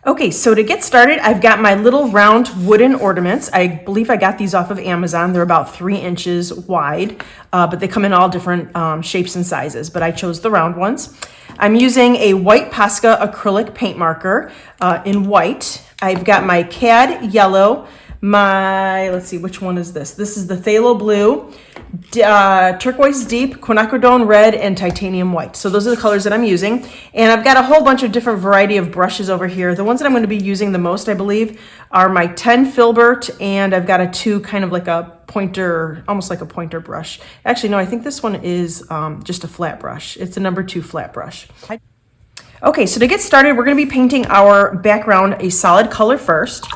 Okay, so to get started, I've got my little round wooden ornaments. I believe I got these off of Amazon. They're about 3 inches wide, but they come in all different shapes and sizes, but I chose the round ones. I'm using a white Posca acrylic paint marker in white. I've got my cad yellow, let's see, which one is this? This is the phthalo blue, turquoise deep, quinacridone red, and titanium white. So those are the colors that I'm using. And I've got a whole bunch of different variety of brushes over here. The ones that I'm going to be using the most, I believe, are my 10 filbert, and I've got a 2 kind of like a pointer, almost like a pointer brush. Actually, no, I think this one is just a flat brush. It's a number 2 flat brush. Okay, so to get started, we're going to be painting our background a solid color first.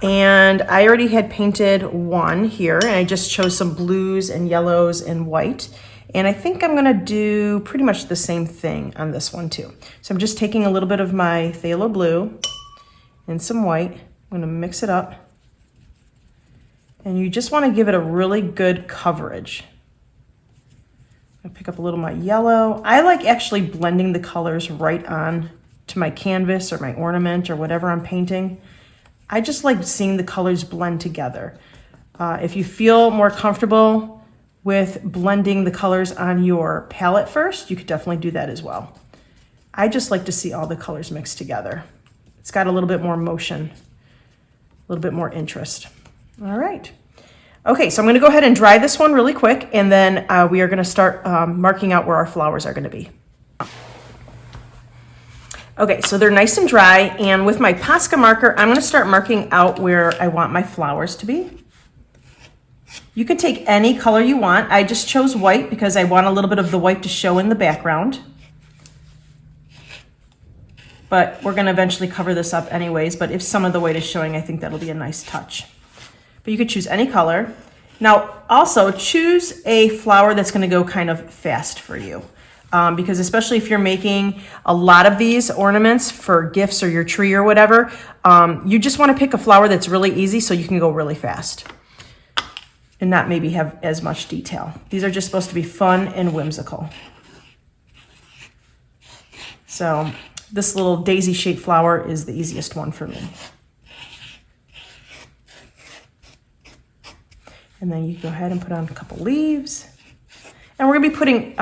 And I already had painted one here, and I just chose some blues and yellows and white. And I think I'm gonna do pretty much the same thing on this one too. So I'm just taking a little bit of my phthalo blue and some white. I'm gonna mix it up. And you just wanna give it a really good coverage. I'll pick up a little of my yellow. I like actually blending the colors right on to my canvas or my ornament or whatever I'm painting. I just like seeing the colors blend together. If you feel more comfortable with blending the colors on your palette first, you could definitely do that as well. I just like to see all the colors mixed together. It's got a little bit more motion, a little bit more interest. All right. Okay, so I'm gonna go ahead and dry this one really quick, and then we are gonna start marking out where our flowers are gonna be. Okay, so they're nice and dry, and with my Posca marker, I'm gonna start marking out where I want my flowers to be. You can take any color you want. I just chose white because I want a little bit of the white to show in the background. But we're gonna eventually cover this up anyways, but if some of the white is showing, I think that'll be a nice touch. But you could choose any color. Now, also choose a flower that's gonna go kind of fast for you. Because especially if you're making a lot of these ornaments for gifts or your tree or whatever, you just want to pick a flower that's really easy so you can go really fast and not maybe have as much detail. These are just supposed to be fun and whimsical. So this little daisy shaped flower is the easiest one for me. And then you go ahead and put on a couple leaves. And we're gonna be putting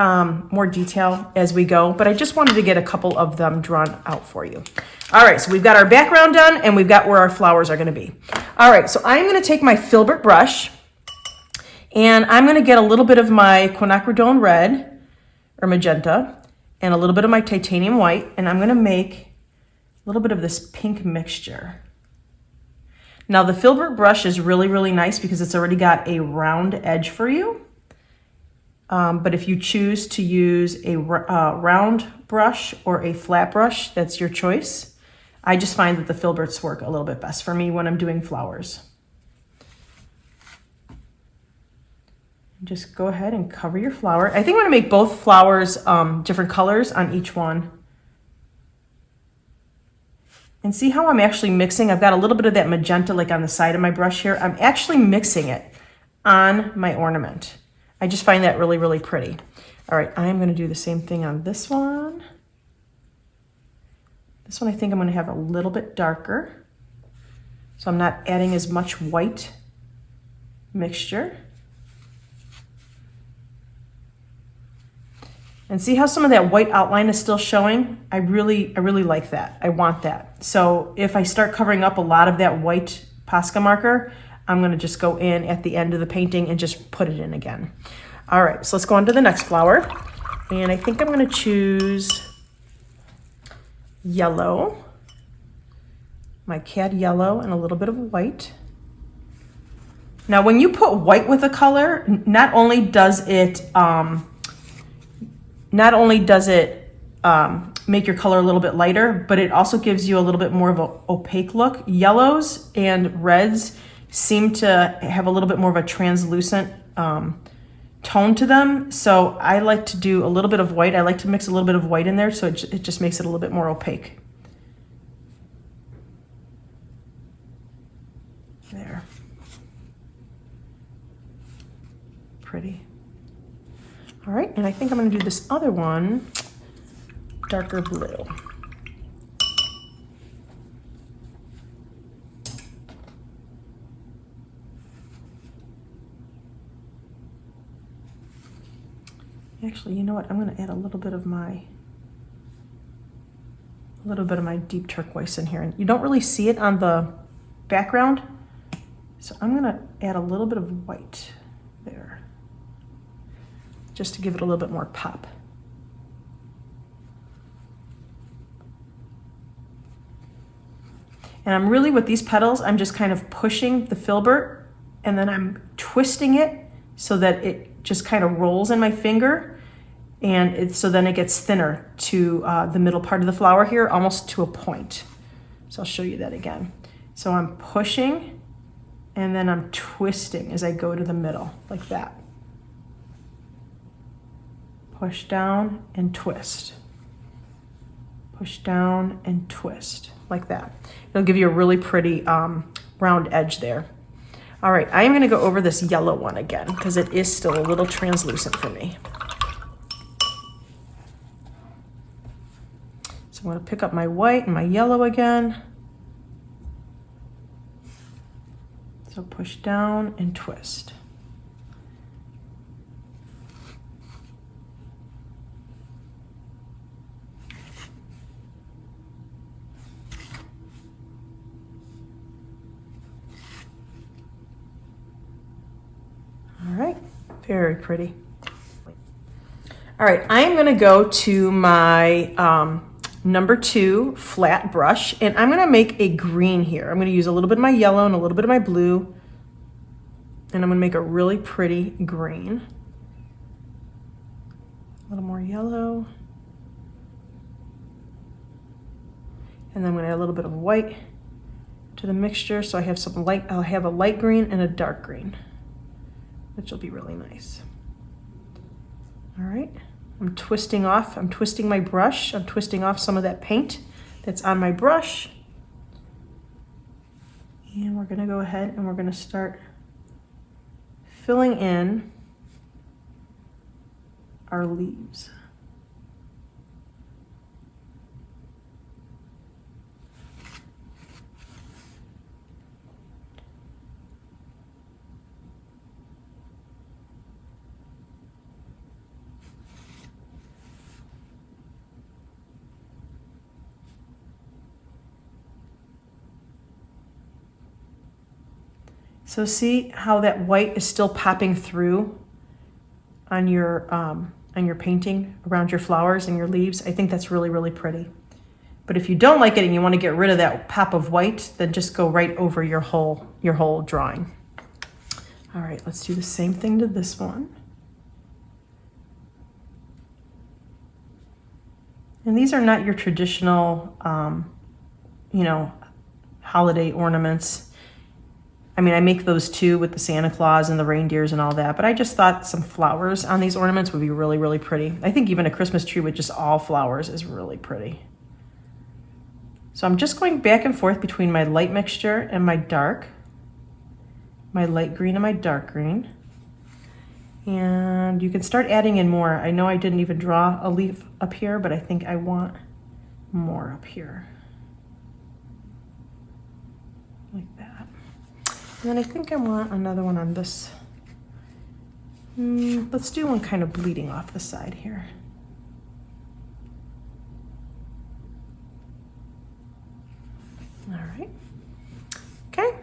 more detail as we go, but I just wanted to get a couple of them drawn out for you. All right, so we've got our background done and we've got where our flowers are gonna be. All right, so I'm gonna take my filbert brush and I'm gonna get a little bit of my quinacridone red or magenta and a little bit of my titanium white, and I'm gonna make a little bit of this pink mixture. Now the filbert brush is really, really nice because it's already got a round edge for you. But if you choose to use a round brush or a flat brush, that's your choice. I just find that the filberts work a little bit best for me when I'm doing flowers. Just go ahead and cover your flower. I think I'm gonna make both flowers different colors on each one. And see how I'm actually mixing? I've got a little bit of that magenta like on the side of my brush here. I'm actually mixing it on my ornament. I just find that really, really pretty. All right, I'm gonna do the same thing on this one. This one I think I'm gonna have a little bit darker, so I'm not adding as much white mixture. And see how some of that white outline is still showing? I really like that. I want that. So if I start covering up a lot of that white Posca marker, I'm gonna just go in at the end of the painting and just put it in again. All right, so let's go on to the next flower. And I think I'm gonna choose yellow, my cad yellow and a little bit of white. Now, when you put white with a color, not only does it make your color a little bit lighter, but it also gives you a little bit more of an opaque look. Yellows and reds seem to have a little bit more of a translucent tone to them. So I like to do a little bit of white. I like to mix a little bit of white in there so it just makes it a little bit more opaque. There. Pretty. All right, and I think I'm gonna do this other one, darker blue. Actually, you know what? I'm going to add a little bit of my deep turquoise in here. And you don't really see it on the background, so I'm going to add a little bit of white there, just to give it a little bit more pop. And I'm really, with these petals, I'm just kind of pushing the filbert, and then I'm twisting it so that it just kind of rolls in my finger, and so then it gets thinner to the middle part of the flower here, almost to a point. So I'll show you that again. So I'm pushing, and then I'm twisting as I go to the middle, like that. Push down and twist. Push down and twist, like that. It'll give you a really pretty round edge there. All right, I'm gonna go over this yellow one again because it is still a little translucent for me. So I'm gonna pick up my white and my yellow again. So push down and twist. All right, very pretty. All right, I'm gonna go to my number 2 flat brush, and I'm gonna make a green here. I'm gonna use a little bit of my yellow and a little bit of my blue, and I'm gonna make a really pretty green. A little more yellow. And then I'm gonna add a little bit of white to the mixture, so I have some light, I'll have a light green and a dark green, which will be really nice. All right, I'm twisting my brush, I'm twisting off some of that paint that's on my brush. And we're gonna go ahead and we're gonna start filling in our leaves. So see how that white is still popping through on your painting around your flowers and your leaves? I think that's really, really pretty. But if you don't like it and you want to get rid of that pop of white, then just go right over your whole drawing. All right, let's do the same thing to this one. And these are not your traditional, holiday ornaments. I mean, I make those too with the Santa Claus and the reindeers and all that, but I just thought some flowers on these ornaments would be really, really pretty. I think even a Christmas tree with just all flowers is really pretty. So I'm just going back and forth between my light mixture and my dark, my light green and my dark green. And you can start adding in more. I know I didn't even draw a leaf up here, but I think I want more up here. Like that. And then I think I want another one on this. Let's do one kind of bleeding off the side here. All right. Okay.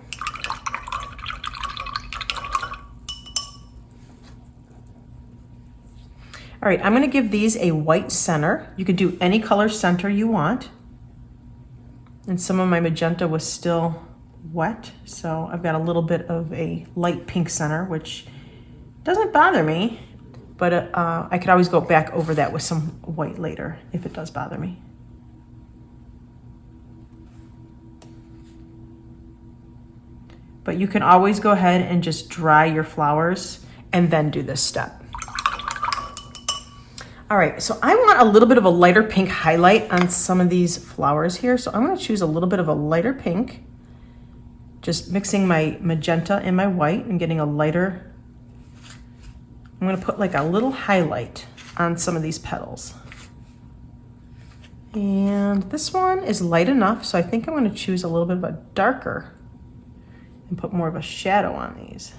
All right, I'm going to give these a white center. You could do any color center you want. And some of my magenta was still wet, so I've got a little bit of a light pink center, which doesn't bother me, but I could always go back over that with some white later if it does bother me. But you can always go ahead and just dry your flowers and then do this step. All right, so I want a little bit of a lighter pink highlight on some of these flowers here, so I'm going to choose a little bit of a lighter pink. Just mixing my magenta and my white and getting a lighter. I'm gonna put like a little highlight on some of these petals. And this one is light enough, so I think I'm gonna choose a little bit of a darker and put more of a shadow on these.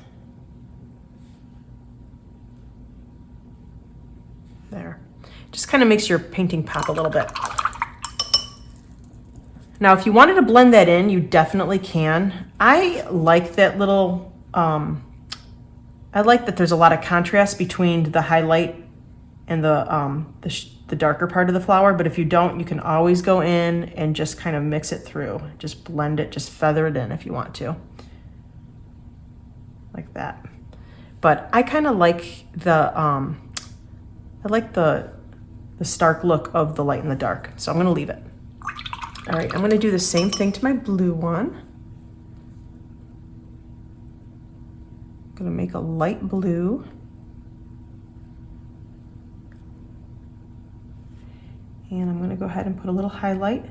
There. Just kind of makes your painting pop a little bit. Now, if you wanted to blend that in, you definitely can. I like that little, I like that there's a lot of contrast between the highlight and the darker part of the flower, but if you don't, you can always go in and just kind of mix it through. Just blend it, just feather it in if you want to. Like that. But I kind of like the stark look of the light and the dark, so I'm gonna leave it. All right, I'm gonna do the same thing to my blue one. I'm gonna make a light blue. And I'm gonna go ahead and put a little highlight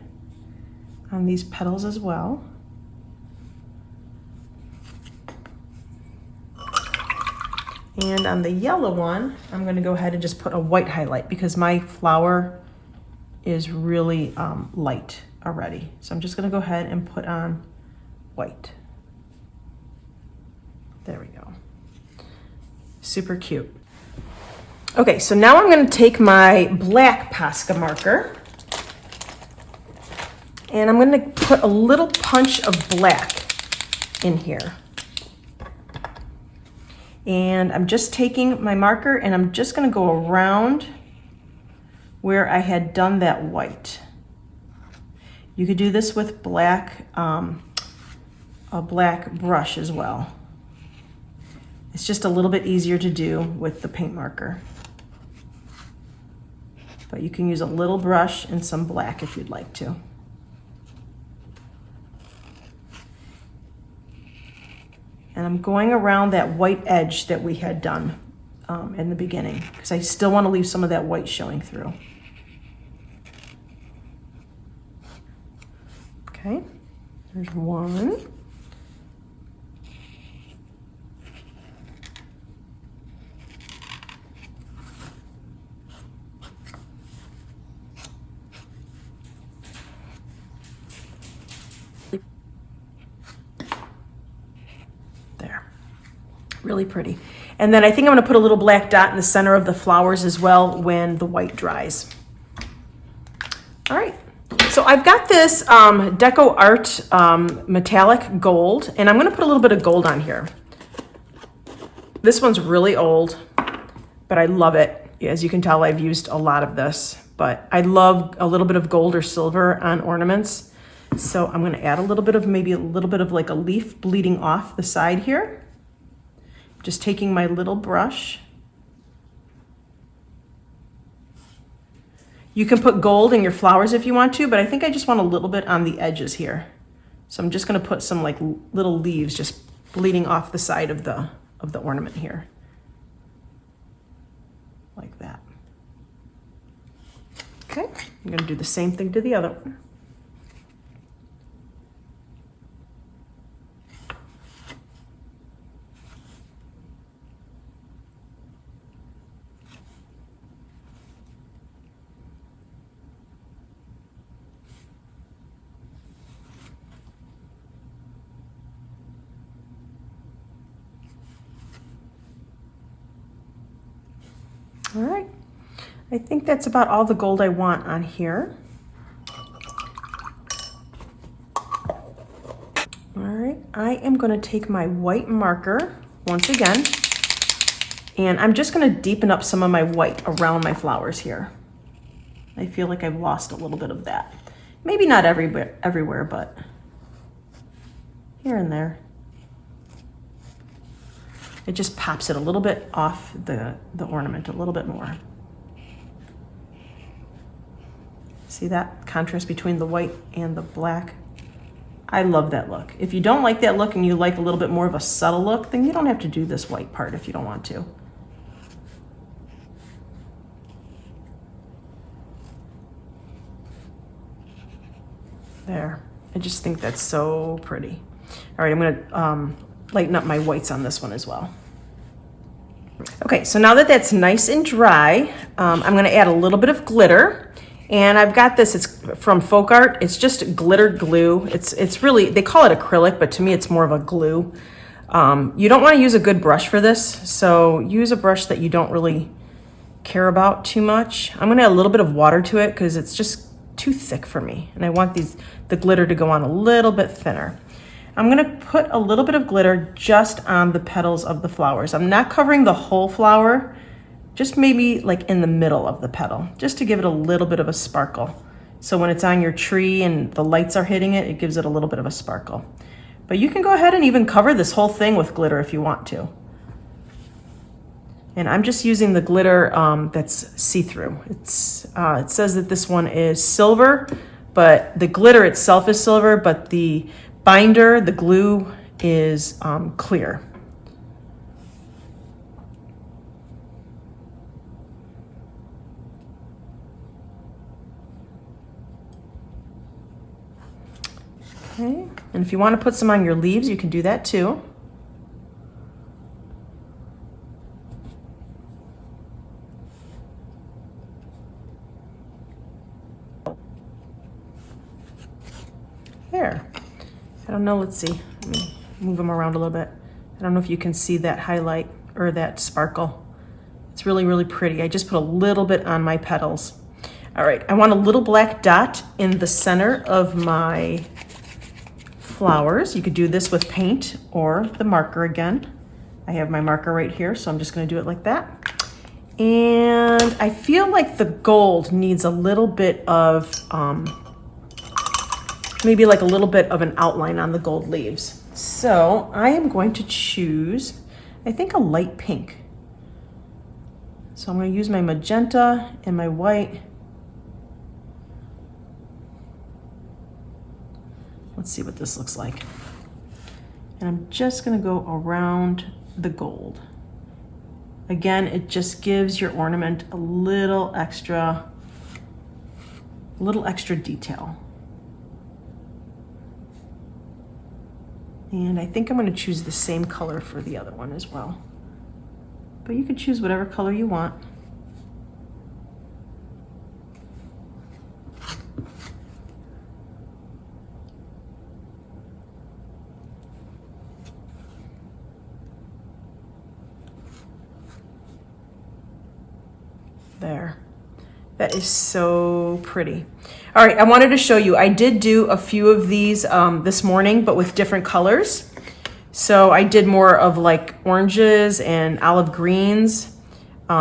on these petals as well. And on the yellow one, I'm gonna go ahead and just put a white highlight because my flower is really light already. So I'm just gonna go ahead and put on white. There we go. Super cute. Okay, so now I'm gonna take my black Posca marker and I'm gonna put a little punch of black in here. And I'm just taking my marker and I'm just gonna go around where I had done that white. You could do this with black, a black brush as well. It's just a little bit easier to do with the paint marker. But you can use a little brush and some black if you'd like to. And I'm going around that white edge that we had done in the beginning because I still want to leave some of that white showing through. Okay, there's one. There, really pretty. And then I think I'm gonna put a little black dot in the center of the flowers as well when the white dries. All right. So I've got this Deco Art metallic gold, and I'm gonna put a little bit of gold on here. This one's really old, but I love it. As you can tell, I've used a lot of this, but I love a little bit of gold or silver on ornaments. So I'm gonna add a little bit of, maybe a little bit of like a leaf bleeding off the side here. Just taking my little brush. You can put gold in your flowers if you want to, but I think I just want a little bit on the edges here. So I'm just gonna put some like little leaves just bleeding off the side of the ornament here. Like that. Okay, I'm gonna do the same thing to the other one. All right, I think that's about all the gold I want on here. All right, I am gonna take my white marker once again, and I'm just gonna deepen up some of my white around my flowers here. I feel like I've lost a little bit of that. Maybe not everywhere, but here and there. It just pops it a little bit off the ornament a little bit more. See that contrast between the white and the black? I love that look. If you don't like that look and you like a little bit more of a subtle look, then you don't have to do this white part if you don't want to. There, I just think that's so pretty. All right, I'm gonna lighten up my whites on this one as well. Okay, so now that that's nice and dry, I'm gonna add a little bit of glitter. And I've got this, it's from Folk Art. It's just glitter glue. It's really, they call it acrylic, but to me it's more of a glue. You don't wanna use a good brush for this, so use a brush that you don't really care about too much. I'm gonna add a little bit of water to it because it's just too thick for me. And I want the glitter to go on a little bit thinner. I'm gonna put a little bit of glitter just on the petals of the flowers. I'm not covering the whole flower, just maybe like in the middle of the petal, just to give it a little bit of a sparkle. So when it's on your tree and the lights are hitting it, it gives it a little bit of a sparkle. But you can go ahead and even cover this whole thing with glitter if you want to. And I'm just using the glitter that's see-through. It says that this one is silver, but the glitter itself is silver, but the binder, the glue, is clear. Okay, and if you want to put some on your leaves, you can do that too. There. I don't know, let's see. Let me move them around a little bit. I don't know if you can see that highlight or that sparkle. It's really, really pretty. I just put a little bit on my petals. All right, I want a little black dot in the center of my flowers. You could do this with paint or the marker again. I have my marker right here, so I'm just gonna do it like that. And I feel like the gold needs a little bit of, maybe like a little bit of an outline on the gold leaves. So I am going to choose, I think, a light pink. So I'm going to use my magenta and my white. Let's see what this looks like. And I'm just going to go around the gold. Again, it just gives your ornament a little extra detail. And I think I'm going to choose the same color for the other one as well. But you can choose whatever color you want. There. That is so pretty. All right, I wanted to show you, I did do a few of these this morning, but with different colors. So I did more of like oranges and olive greens.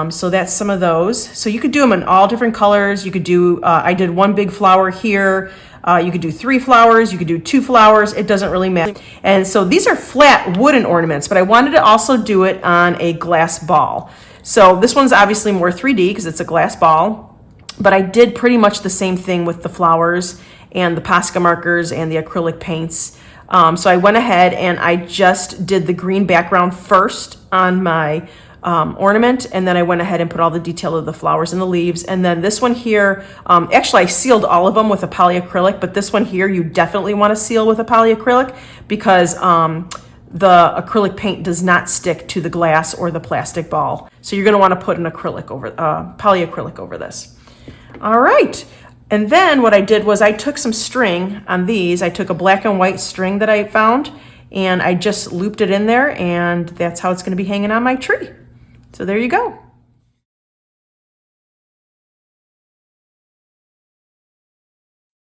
So that's some of those. So you could do them in all different colors. You could do, I did one big flower here. You could do 3 flowers. You could do 2 flowers. It doesn't really matter. And so these are flat wooden ornaments, but I wanted to also do it on a glass ball. So this one's obviously more 3D because it's a glass ball. But I did pretty much the same thing with the flowers and the Posca markers and the acrylic paints. So I went ahead and I just did the green background first on my ornament, and then I went ahead and put all the detail of the flowers and the leaves. And then this one here, actually I sealed all of them with a polyacrylic, but this one here you definitely want to seal with a polyacrylic because the acrylic paint does not stick to the glass or the plastic ball. So you're going to want to put an acrylic over, polyacrylic over this. All right. And then what I did was I took some string on these. I took a black and white string that I found and I just looped it in there, and that's how it's going to be hanging on my tree. So there you go.